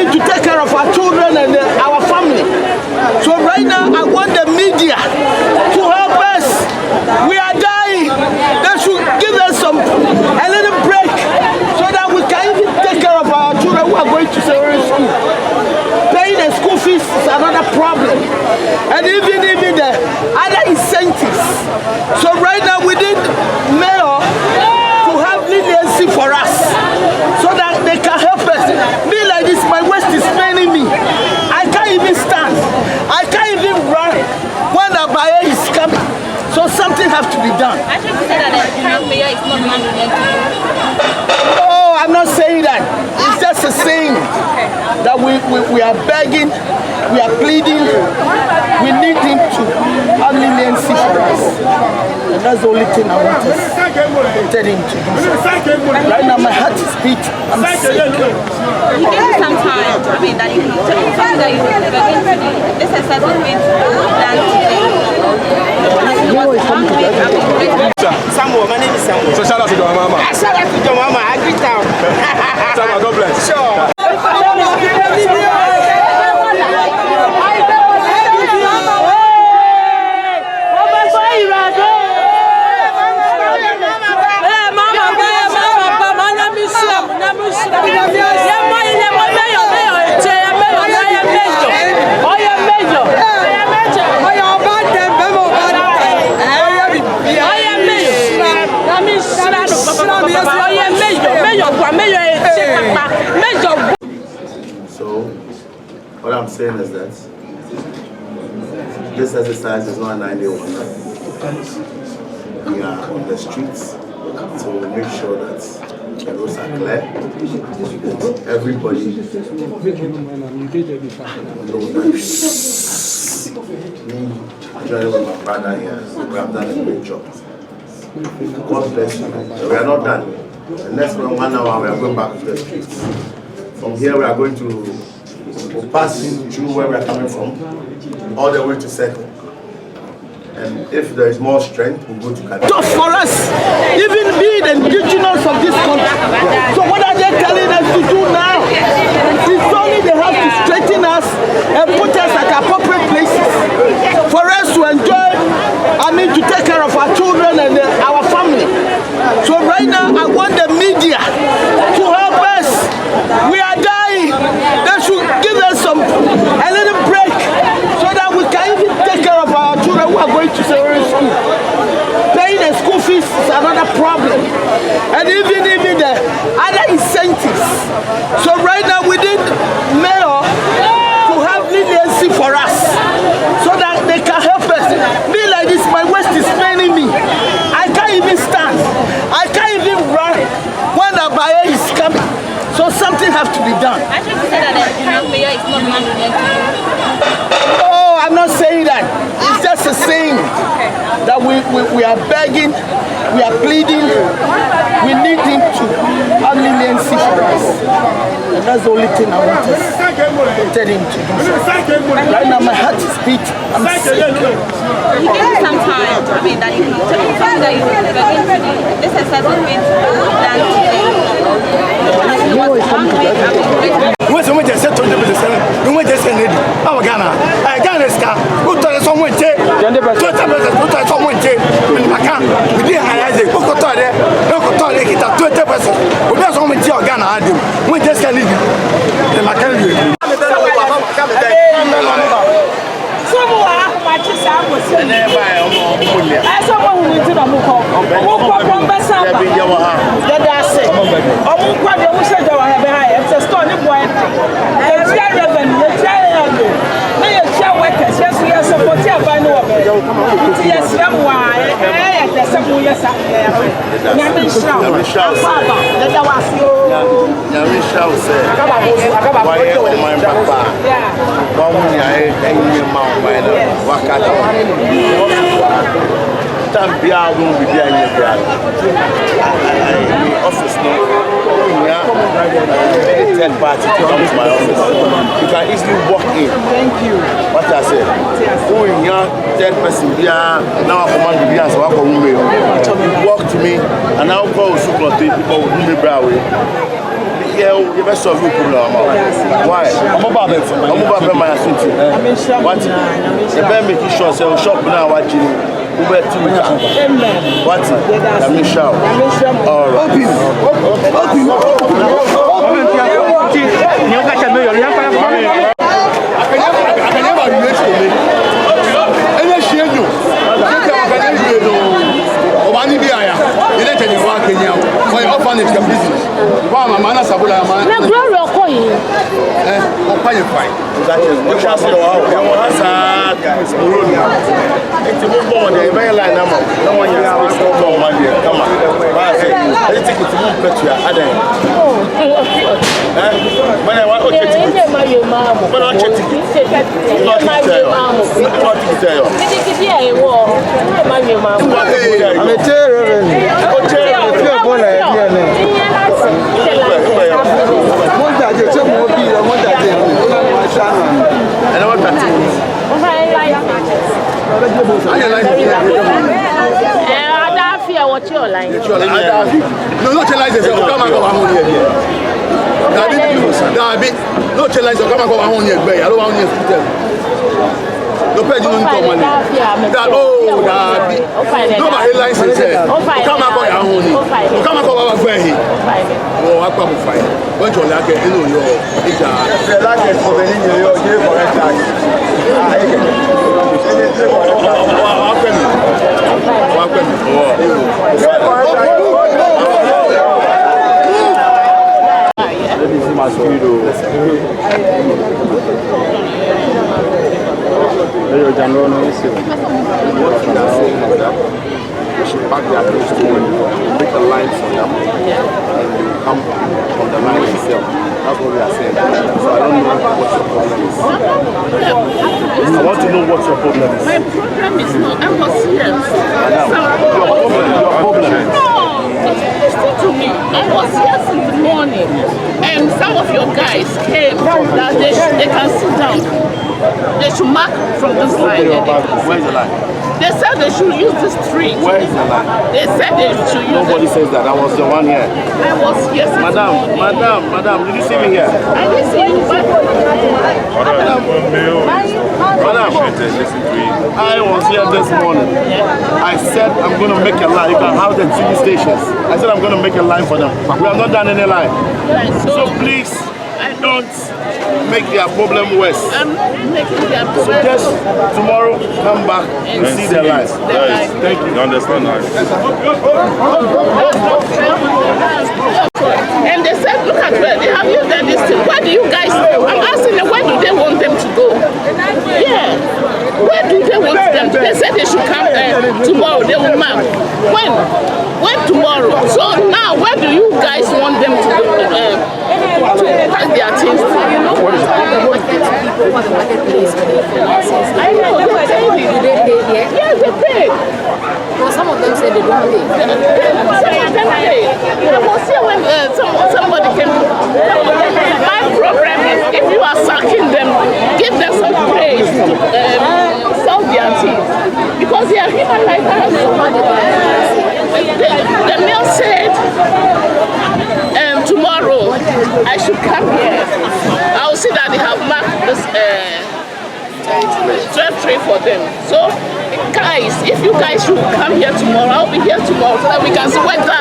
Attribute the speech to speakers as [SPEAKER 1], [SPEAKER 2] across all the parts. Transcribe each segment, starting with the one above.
[SPEAKER 1] need to take care of our children and our family. So right now, I want the media to help us. We are dying. They should give us a little break so that we can even take care of our children who are going to secondary school. Paying the school fees is another problem, and even the other incentives. So right now, we need mayor to have leniency for us so that they can help us. Me like this, my waist is paining me. I can't even stand. I can't even run when the buyer is coming. So something has to be done.
[SPEAKER 2] I should say that the mayor is not lenient to you.
[SPEAKER 1] Oh, I'm not saying that. It's just a saying that we are begging, we are pleading, we need him to have leniency for us. And that's the only thing I want us to tell him to do. Right now my heart is beating. I'm sick.
[SPEAKER 2] You gave you some time. I mean, that you tell that you were going to do this exercise was going to be done today.
[SPEAKER 3] Samuel, my name is Samuel.
[SPEAKER 4] So shout out to your mama.
[SPEAKER 3] Shout out to your mama. I greet her.
[SPEAKER 4] Samuel, God bless.
[SPEAKER 3] Sure.
[SPEAKER 5] So, what I'm saying is that this exercise is not a 9-day wonder. We are on the streets to make sure that the roads are clear. Everybody knows that me, joining with my brother here, we have done a great job. God bless you. We are not done. The next 1 hour we are going back to the streets. From here we are going to pass through where we are coming from, all the way to Circle. And if there is more strength, we'll go to Canada.
[SPEAKER 1] Tough for us, even being the indigenous of this country. So what are they telling us to do now? It's only they have to straighten us and put us at appropriate places for us to enjoy, to take care of our children and our family. So right now, I want the media to help us. We are dying. They should give us a little break so that we can even take care of our children who are going to secondary school. Paying the school fees is another problem, and even the other incentives. So right now, we need mayor to have leniency for us so that they can help us. Me like this, my waist is paining me. I can't even stand. I can't even run when the buyer is coming. So something has to be done.
[SPEAKER 2] I should say that the mayor is not lenient to you.
[SPEAKER 1] Oh, I'm not saying that. It's just a saying that we are begging, we are pleading, we need him to have leniency for us. And that's the only thing I want us to tell him to do. Right now my heart is beating. I'm sick.
[SPEAKER 2] You gave you some time. I mean, that you tell that you were going to do this exercise was going to be done today.
[SPEAKER 4] When someone just said 20%, you went just saying, "Oh, Ghana, Ghana is car. Who told someone take 20%? Who told someone take? I can't. We didn't hire it. Who told it? Who told it? It's 20%. We don't someone take Ghana. I do. We just can't leave. The mechanic. Tambia won't be there in the office now. Any third party to come to my office. You can easily walk in. Thank you. What I said. Who in your third person now I command the so I come walk to me and I'll call super people who do me brow.
[SPEAKER 5] Yeah, you best solve your problem. Why? I'm about my suit. What? The bear making sure say shop now watching. What? Let me shout. All right.
[SPEAKER 2] What's your line?
[SPEAKER 4] No, not your license. Come and go on here. No, your license. Come and go on here. I don't want to tell. No pay you no money. That no my license. Come and go on here. Come and go on here. Oh, I come fine. When you like it, you know your age. The license for the your correct charge. You should back their clothes to when you make a line for them and you come from the line itself. That's what we are saying. So I don't know what your problem is. I want to know what your problem is.
[SPEAKER 2] My problem is not, I was here.
[SPEAKER 5] Your problem.
[SPEAKER 2] No, listen to me. I was here since the morning and some of your guys came that they can sit down. They should mark from this line.
[SPEAKER 5] Where's the line?
[SPEAKER 2] They said they should use the street.
[SPEAKER 5] Where is the line?
[SPEAKER 2] They said they should use
[SPEAKER 5] Nobody says that. I was the one here.
[SPEAKER 2] I was here since
[SPEAKER 5] Madam, did you see me here?
[SPEAKER 2] I didn't see you.
[SPEAKER 5] Madam, I was here this morning. I said I'm going to make a line. You can have the TV stations. I said I'm going to make a line for them. We have not done any line. So please, don't make their problem worse.
[SPEAKER 2] I'm making their problem.
[SPEAKER 5] So just tomorrow, come back and see the line. Thank you.
[SPEAKER 6] You understand that?
[SPEAKER 2] And they said, look at where they have used this thing. Where do you guys, I'm asking them, where do they want them to go? Yeah. Where do they want them to? They said they should come tomorrow. They will mark. When tomorrow? So now, where do you guys want them to go? Pack their things to? I know, they paid. Yes, they paid.
[SPEAKER 7] Well, some of them said they don't pay.
[SPEAKER 2] Some of them paid. I was here when somebody came. My problem is, if you are sacking them, give them some praise to sell their teeth. Because they are human like us. The mail said tomorrow I should come here. I'll see that they have marked this 12 tray for them. So guys, if you guys should come here tomorrow, I'll be here tomorrow so that we can see whether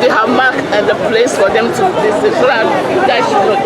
[SPEAKER 2] they have marked the place for them to visit. So that you guys should know.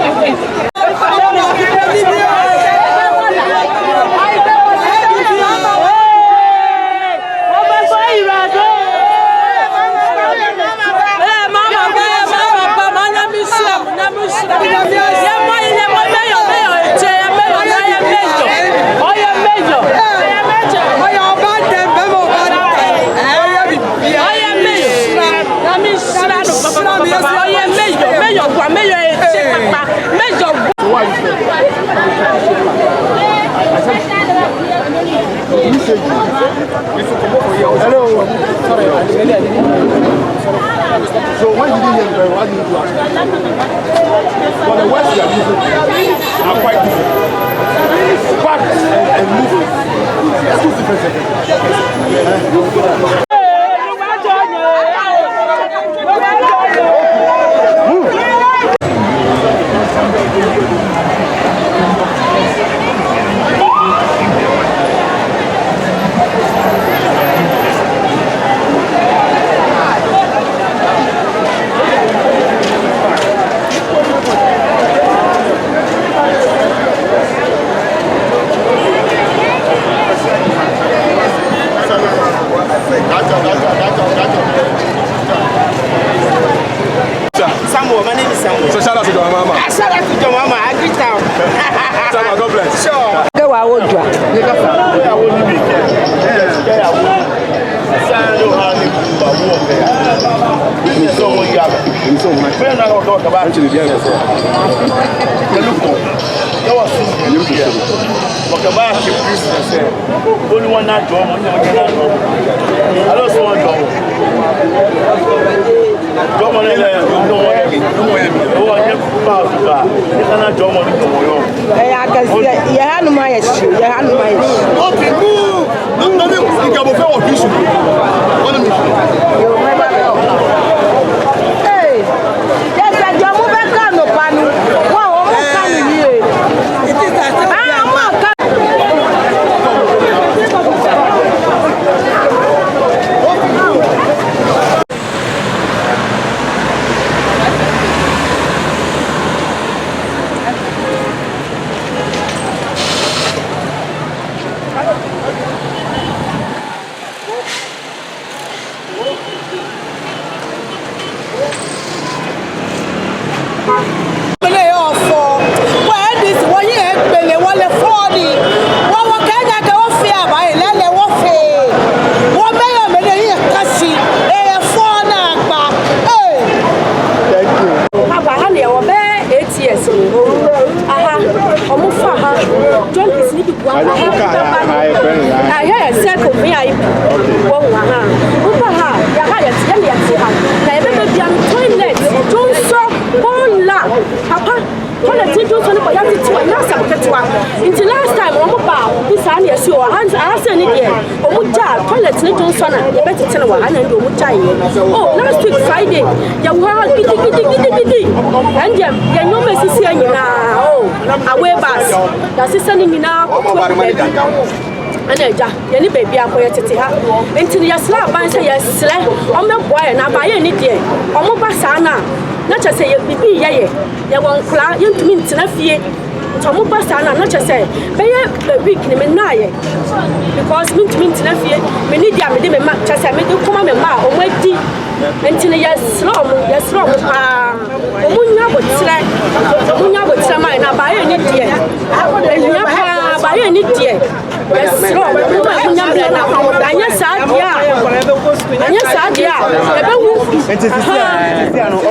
[SPEAKER 4] Hello. So when you didn't hear me, what did you ask? Well, the words you are using are quite different. Back and move. Let's go different. Move. Only one night job, I don't want job. Job on
[SPEAKER 7] until last time, I'm about this and yes, you are answering it again. Omuja, toilet, no son, you better tell one and do Muja. Oh, last week Friday, you were giddy, and you know, Mrs. now. Oh, away bus. That's sending me now. And any baby up where to her until your slap and say yes, slap on the boy and I buy any day. Omopasana, not just say you be ye, you won't cry into me to fear. Tomopasana, not just say, be a week in a night because mint nephew, many damn just I made you come on a mile or wait until yes, slow, Omunya would slack, Omunya would some and I buy any dear. Buy any dear. Yes, slow, yes,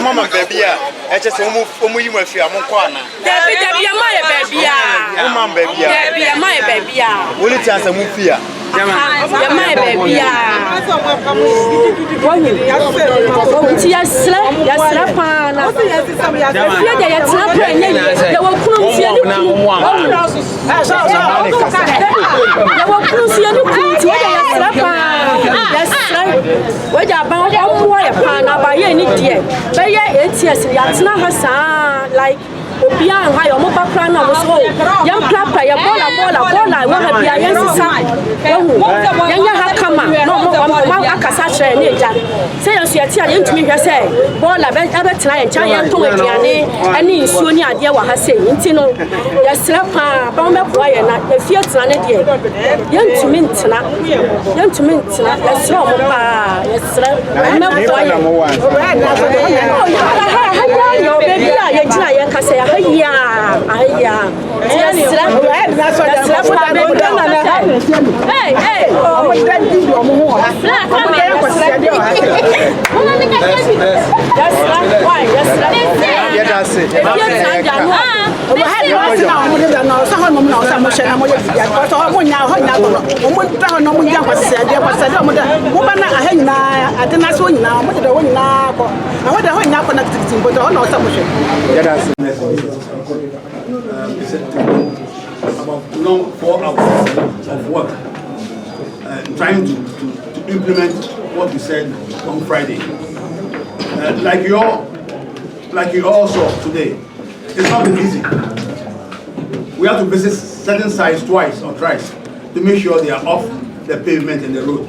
[SPEAKER 7] Mama baby, I just almost you were fear Mokwana. Baby, my baby, will it chance a movie? My baby, like Obian, why your mobile plan was so young clapper, your baller, I want to be a young side. Young Hakama, no more Akasacha and Nature. Say, you see, I to me, say, Bola, ever try and giant to it, and in Sonia, dear, what I say, Intino, your slapper, bomber boy, and the fields on it yet. Young to mint, yes, slow, yes, I'm not
[SPEAKER 4] about long 4 hours of work trying to implement what we said on Friday. Like you all saw today, it's not been easy. We have to visit certain sites twice or thrice to make sure they are off the pavement and the road.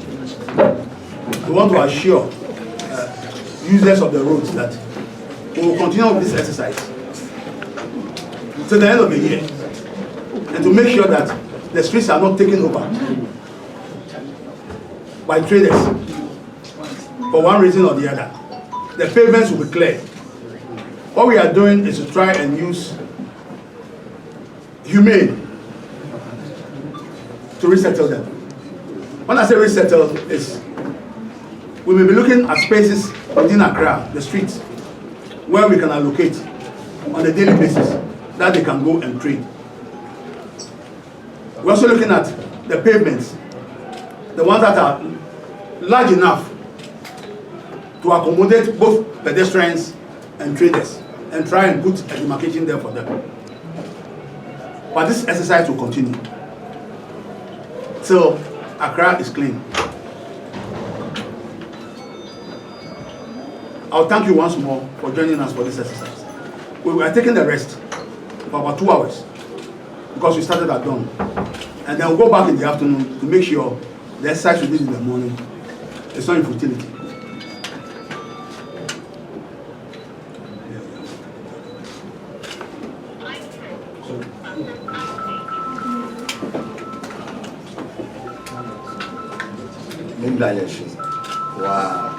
[SPEAKER 4] We want to assure users of the roads that we will continue with this exercise till the end of the year, and to make sure that the streets are not taken over by traders for one reason or the other. The pavements will be cleared. What we are doing is to try and use humane to resettle them. When I say resettle, is we will be looking at spaces within Accra, the streets, where we can allocate on a daily basis that they can go and trade. We're also looking at the pavements, the ones that are large enough to accommodate both pedestrians and traders, and try and put a demarcation there for them. But this exercise will continue till Accra is clean. I'll thank you once more for joining us for this exercise. We were taking the rest for about 2 hours because we started at dawn. And then we'll go back in the afternoon to make sure the exercise we did in the morning is not in futility.
[SPEAKER 5] Wow.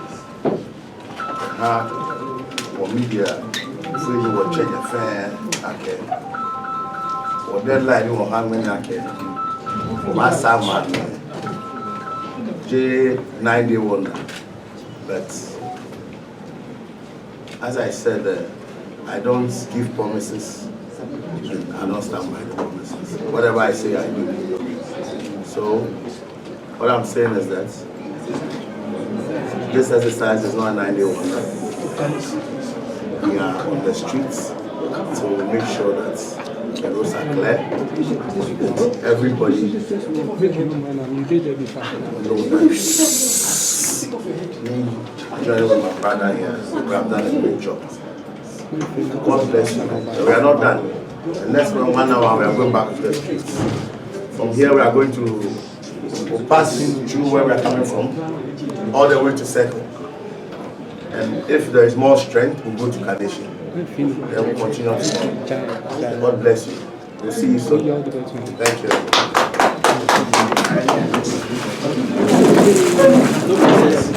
[SPEAKER 5] For media, free to watch a fair, okay. For deadline, you will have many, okay. For my son, J90 wonder. But as I said, I don't give promises, and I don't stand by the promises. Whatever I say, I do. So, what I'm saying is that this exercise is not a 9-day wonder. We are on the streets to make sure that the roads are clear. Everybody knows that me, joining with my brother here, we have done a great job. God bless you. We are not done. The next 1 hour, we are going back to the streets. From here, we are going to pass through where we are coming from, all the way to Circle. And if there is more strength, we'll go to Decongestion. Then we'll continue to God bless you. We'll see you soon. Thank you.